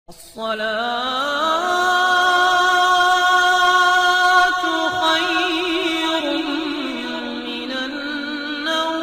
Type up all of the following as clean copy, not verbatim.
الصلاة خير من النوم.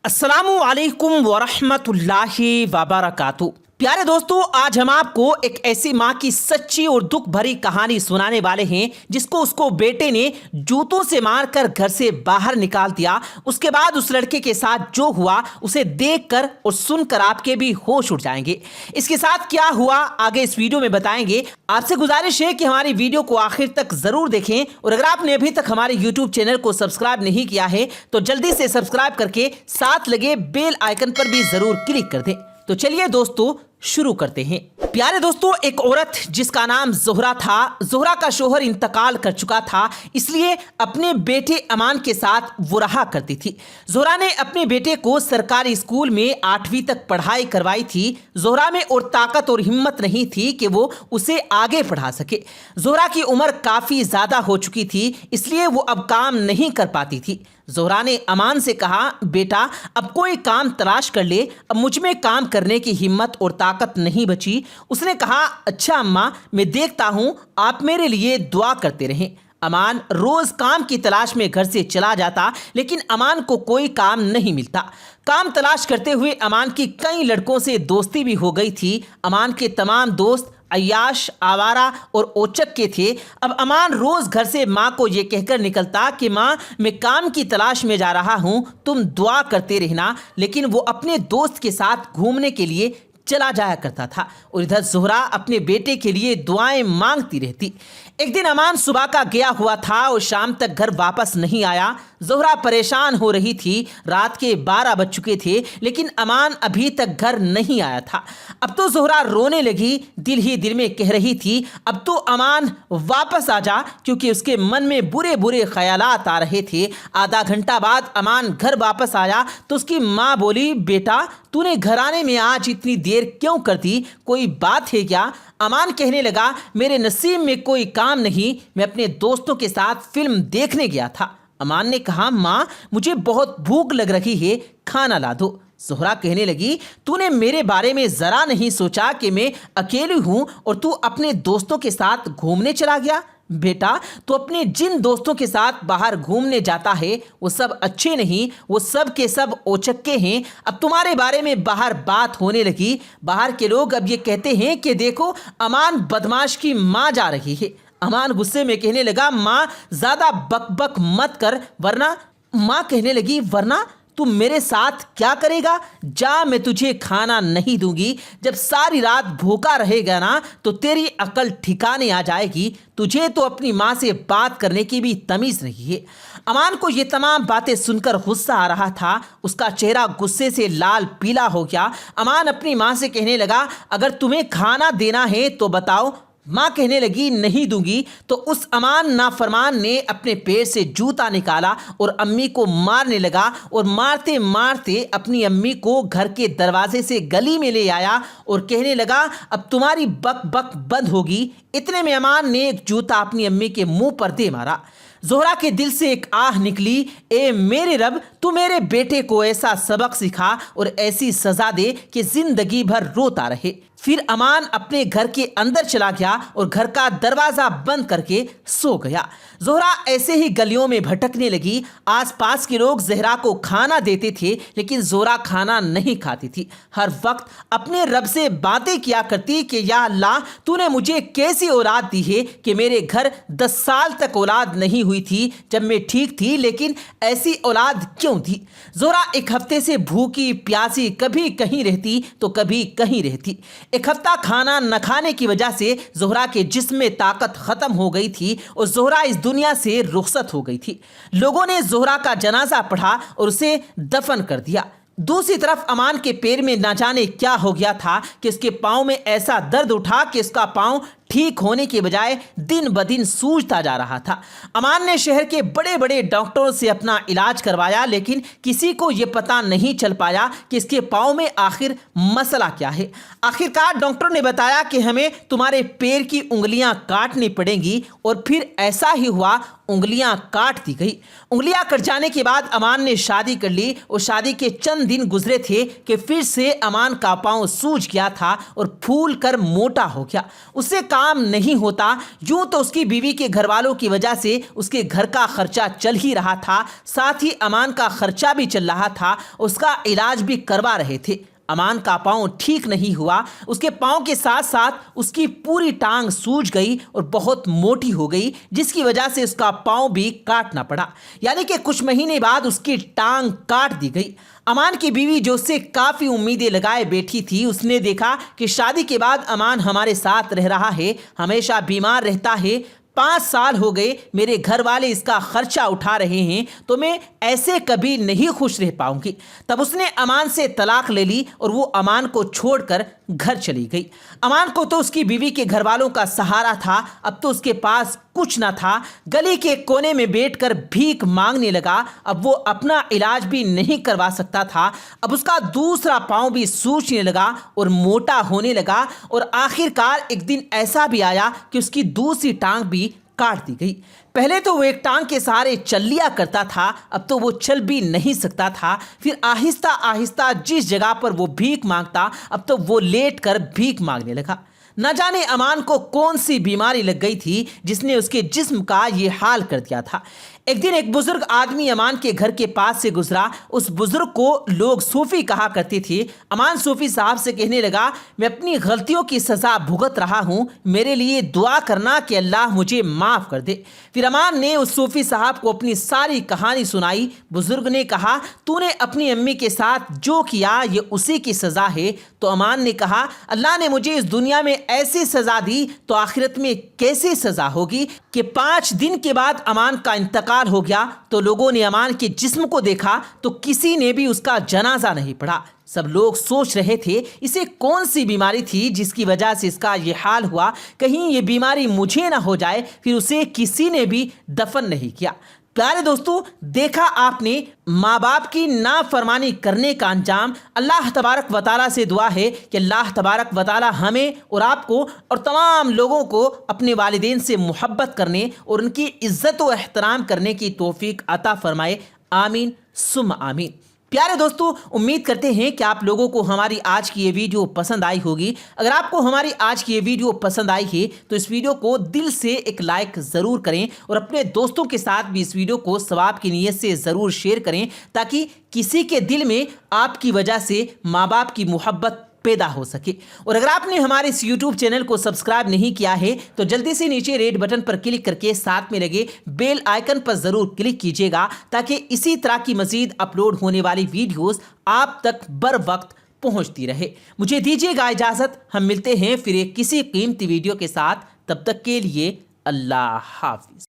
السلام علیکم ورحمۃ اللہ وبرکاتہ. پیارے دوستو، آج ہم آپ کو ایک ایسی ماں کی سچی اور دکھ بھری کہانی سنانے والے ہیں جس کو اس کو بیٹے نے جوتوں سے مار کر گھر سے باہر نکال دیا. اس کے بعد اس لڑکے کے ساتھ جو ہوا اسے دیکھ کر اور سن کر آپ کے بھی ہوش اڑ جائیں گے. اس کے ساتھ کیا ہوا آگے اس ویڈیو میں بتائیں گے. آپ سے گزارش ہے کہ ہماری ویڈیو کو آخر تک ضرور دیکھیں، اور اگر آپ نے ابھی تک ہمارے یوٹیوب چینل کو سبسکرائب نہیں کیا ہے تو جلدی سے سبسکرائب کر کے ساتھ لگے بیل آئیکن پر بھی ضرور کلک کر دیں. تو چلیے دوستو شروع کرتے ہیں. پیارے دوستو، ایک عورت جس کا نام زہرا تھا. زہرا کا شوہر انتقال کر چکا تھا، اس لیے اپنے بیٹے امان کے ساتھ وہ رہا کرتی تھی. زہرا نے اپنے بیٹے کو سرکاری اسکول میں 8ویں تک پڑھائی کروائی تھی. زہرا میں اور طاقت اور ہمت نہیں تھی کہ وہ اسے آگے پڑھا سکے. زہرا کی عمر کافی زیادہ ہو چکی تھی، اس لیے وہ اب کام نہیں کر پاتی تھی. زہرا نے امان سے کہا، بیٹا اب کوئی کام تلاش کر لے، اب مجھ میں کام کرنے کی ہمت اور طاقت نہیں بچی. اس نے کہا، اچھا اماں، میں دیکھتا ہوں، آپ میرے لیے دعا کرتے رہیں. امان روز کام کی تلاش میں گھر سے چلا جاتا، لیکن امان کو کوئی کام نہیں ملتا. کام تلاش کرتے ہوئے امان کی کئی لڑکوں سے دوستی بھی ہو گئی تھی. امان کے تمام دوست عیاش، آوارہ اور اوچک کے تھے. اب امان روز گھر سے ماں کو یہ کہہ کر نکلتا کہ ماں، میں کام کی تلاش میں جا رہا ہوں، تم دعا کرتے رہنا. لیکن وہ اپنے دوست کے ساتھ گھومنے کے لیے چلا جایا کرتا تھا، اور ادھر زہرا اپنے بیٹے کے لیے دعائیں مانگتی رہتی. ایک دن امان صبح کا گیا ہوا تھا اور شام تک گھر واپس نہیں آیا. زہرا پریشان ہو رہی تھی. رات کے 12 بج چکے تھے، لیکن امان ابھی تک گھر نہیں آیا تھا. اب تو زہرا رونے لگی، دل ہی دل میں کہہ رہی تھی، اب تو امان واپس آ جا، کیونکہ اس کے من میں برے برے خیالات آ رہے تھے. آدھا گھنٹہ بعد امان گھر واپس آیا تو اس کی ماں بولی، بیٹا تو نے گھر آنے میں آج اتنی دیر کیوں کر دی؟ کوئی بات ہے کیا؟ امان کہنے لگا، میرے نصیب میں کوئی کام نہیں، میں اپنے دوستوں کے ساتھ فلم دیکھنے گیا تھا. امان نے کہا، ماں مجھے بہت بھوک لگ رہی ہے، کھانا لا دو. زہرا کہنے لگی، تو نے میرے بارے میں ذرا نہیں سوچا کہ میں اکیلی ہوں اور تو اپنے دوستوں کے ساتھ گھومنے چلا گیا؟ بیٹا تو اپنے جن دوستوں کے ساتھ باہر گھومنے جاتا ہے وہ سب اچھے نہیں، وہ سب کے سب اوچکے ہیں. اب تمہارے بارے میں باہر بات ہونے لگی. باہر کے لوگ اب یہ کہتے ہیں کہ دیکھو امان بدماش کی ماں جا رہی ہے. امان غصے میں کہنے لگا، ماں زیادہ بک بک مت کر ورنہ. ماں کہنے لگی، ورنہ تم میرے ساتھ کیا کرے گا؟ جا، میں تجھے کھانا نہیں دوں گی. جب ساری رات بھوکا رہے گا نا تو تیری عقل ٹھکانے آ جائے گی. تجھے تو اپنی ماں سے بات کرنے کی بھی تمیز نہیں ہے. امان کو یہ تمام باتیں سن کر غصہ آ رہا تھا. اس کا چہرہ غصے سے لال پیلا ہو گیا. امان اپنی ماں سے کہنے لگا، اگر تمہیں کھانا دینا ہے تو بتاؤ. ماں کہنے لگی، نہیں دوں گی. تو اس امان نافرمان نے اپنے پیر سے جوتا نکالا اور امی کو مارنے لگا، اور مارتے مارتے اپنی امی کو گھر کے دروازے سے گلی میں لے آیا اور کہنے لگا، اب تمہاری بک بک بند ہوگی. اتنے میں امان نے ایک جوتا اپنی امی کے منہ پر دے مارا. زہرا کے دل سے ایک آہ نکلی، اے میرے رب، تو میرے بیٹے کو ایسا سبق سکھا اور ایسی سزا دے کہ زندگی بھر روتا رہے. پھر امان اپنے گھر کے اندر چلا گیا اور گھر کا دروازہ بند کر کے سو گیا. زہرا ایسے ہی گلیوں میں بھٹکنے لگی. آس پاس کے لوگ زہرا کو کھانا دیتے تھے، لیکن زہرا کھانا نہیں کھاتی تھی. ہر وقت اپنے رب سے باتیں کیا کرتی کہ یا اللہ، تو نے مجھے کیسی اولاد دی ہے کہ میرے گھر 10 سال تک اولاد نہیں ہوئی تھی جب میں ٹھیک تھی، لیکن ایسی اولاد کیوں دی؟ زہرا ایک ہفتے سے بھوکی پیاسی کبھی کہیں رہتی تو کبھی کہیں رہتی. ایک ہفتہ کھانا نہ کھانے کی وجہ سے زہرا کے جسم میں طاقت ختم ہو گئی تھی اور زہرا اس دنیا سے رخصت ہو گئی تھی. لوگوں نے زہرا کا جنازہ پڑھا اور اسے دفن کر دیا. دوسری طرف امان کے پیر میں نہ جانے کیا ہو گیا تھا کہ اس کے پاؤں میں ایسا درد اٹھا کہ اس کا پاؤں ٹھیک ہونے کے بجائے دن بدن سوجتا جا رہا تھا۔ امان نے شہر کے بڑے بڑے ڈاکٹروں سے اپنا علاج کروایا، لیکن کسی کو یہ پتہ نہیں چل پایا کہ اس کے پاؤں میں آخر مسئلہ کیا ہے۔ آخرکار ڈاکٹر نے بتایا کہ ہمیں تمہارے پیر کی انگلیاں کاٹنی پڑیں گی، اور پھر ایسا ہی ہوا، انگلیاں کاٹ دی گئی۔ انگلیاں کٹ جانے کے بعد امان نے شادی کر لی، اور شادی کے چند دن گزرے تھے کہ پھر سے امان کا پاؤں سوج گیا تھا اور پھول کر موٹا ہو گیا۔ اس سے کام نہیں ہوتا، یوں تو اس کی بیوی کے گھر والوں کی وجہ سے اس کے گھر کا خرچہ چل ہی رہا تھا، ساتھ ہی امان کا خرچہ بھی چل رہا تھا، اس کا علاج بھی کروا رہے تھے۔ امان کا پاؤں ٹھیک نہیں ہوا، اس کے پاؤں کے ساتھ ساتھ اس کی پوری ٹانگ سوج گئی اور بہت موٹی ہو گئی، جس کی وجہ سے اس کا پاؤں بھی کاٹنا پڑا، یعنی کہ کچھ مہینے بعد اس کی ٹانگ کاٹ دی گئی۔ امان کی بیوی جو اس سے کافی امیدیں لگائے بیٹھی تھی، اس نے دیکھا کہ شادی کے بعد امان ہمارے ساتھ رہ رہا ہے، ہمیشہ بیمار رہتا ہے، 5 سال ہو گئے میرے گھر والے اس کا خرچہ اٹھا رہے ہیں، تو میں ایسے کبھی نہیں خوش رہ پاؤں گی۔ تب اس نے امان سے طلاق لے لی اور وہ امان کو چھوڑ کر گھر چلی گئی۔ امان کو تو اس کی بیوی کے گھر والوں کا سہارا تھا، اب تو اس کے پاس کچھ نہ تھا، گلی کے کونے میں بیٹھ کر بھیک مانگنے لگا۔ اب وہ اپنا علاج بھی نہیں کروا سکتا تھا، اب اس کا دوسرا پاؤں بھی سوجنے لگا اور موٹا ہونے لگا، اور آخر کار ایک دن ایسا بھی آیا کہ اس کی دوسری ٹانگ بھی کاٹ دی گئی۔ پہلے تو وہ ایک ٹانگ کے سہارے چل لیا کرتا تھا، اب تو وہ چل بھی نہیں سکتا تھا۔ پھر آہستہ آہستہ جس جگہ پر وہ بھیک مانگتا، اب تو وہ لیٹ کر بھیک مانگنے لگا۔ نہ جانے امان کو کون سی بیماری لگ گئی تھی جس نے اس کے جسم کا یہ حال کر دیا تھا۔ ایک دن ایک بزرگ آدمی امان کے گھر کے پاس سے گزرا۔ اس بزرگ کو لوگ صوفی کہا کرتے تھے۔ امان صوفی صاحب سے کہنے لگا، میں اپنی غلطیوں کی سزا بھگت رہا ہوں، میرے لیے دعا کرنا کہ اللہ مجھے معاف کر دے۔ پھر امان نے اس صوفی صاحب کو اپنی ساری کہانی سنائی۔ بزرگ نے کہا، تو نے اپنی امی کے ساتھ جو کیا یہ اسی کی سزا ہے۔ تو امان نے کہا، اللہ نے مجھے اس دنیا میں ایسی سزا دی تو آخرت میں کیسی سزا ہوگی؟ کہ 5 دن کے بعد امان کا انتقال ہو گیا تو لوگوں نے امان کے جسم کو دیکھا تو کسی نے بھی اس کا جنازہ نہیں پڑھا۔ سب لوگ سوچ رہے تھے اسے کون سی بیماری تھی جس کی وجہ سے اس کا یہ حال ہوا، کہیں یہ بیماری مجھے نہ ہو جائے۔ پھر اسے کسی نے بھی دفن نہیں کیا۔ پیارے دوستو، دیکھا آپ نے ماں باپ کی نافرمانی کرنے کا انجام۔ اللہ تبارک و تعالیٰ سے دعا ہے کہ اللہ تبارک و تعالیٰ ہمیں اور آپ کو اور تمام لوگوں کو اپنے والدین سے محبت کرنے اور ان کی عزت و احترام کرنے کی توفیق عطا فرمائے۔ آمین ثم آمین۔ پیارے دوستو، امید کرتے ہیں کہ آپ لوگوں کو ہماری آج کی یہ ویڈیو پسند آئی ہوگی۔ اگر آپ کو ہماری آج کی یہ ویڈیو پسند آئی ہے تو اس ویڈیو کو دل سے ایک لائک ضرور کریں، اور اپنے دوستوں کے ساتھ بھی اس ویڈیو کو ثواب کی نیت سے ضرور شیئر کریں، تاکہ کسی کے دل میں آپ کی وجہ سے ماں باپ کی محبت پیدا ہو سکے۔ اور اگر آپ نے ہمارے اس یوٹیوب چینل کو سبسکرائب نہیں کیا ہے تو جلدی سے نیچے ریڈ بٹن پر کلک کر کے ساتھ میں لگے بیل آئیکن پر ضرور کلک کیجیے گا، تاکہ اسی طرح کی مزید اپلوڈ ہونے والی ویڈیوز آپ تک بر وقت پہنچتی رہے۔ مجھے دیجیے گا اجازت، ہم ملتے ہیں پھر ایک کسی قیمتی ویڈیو کے ساتھ، تب تک کے لیے اللہ حافظ۔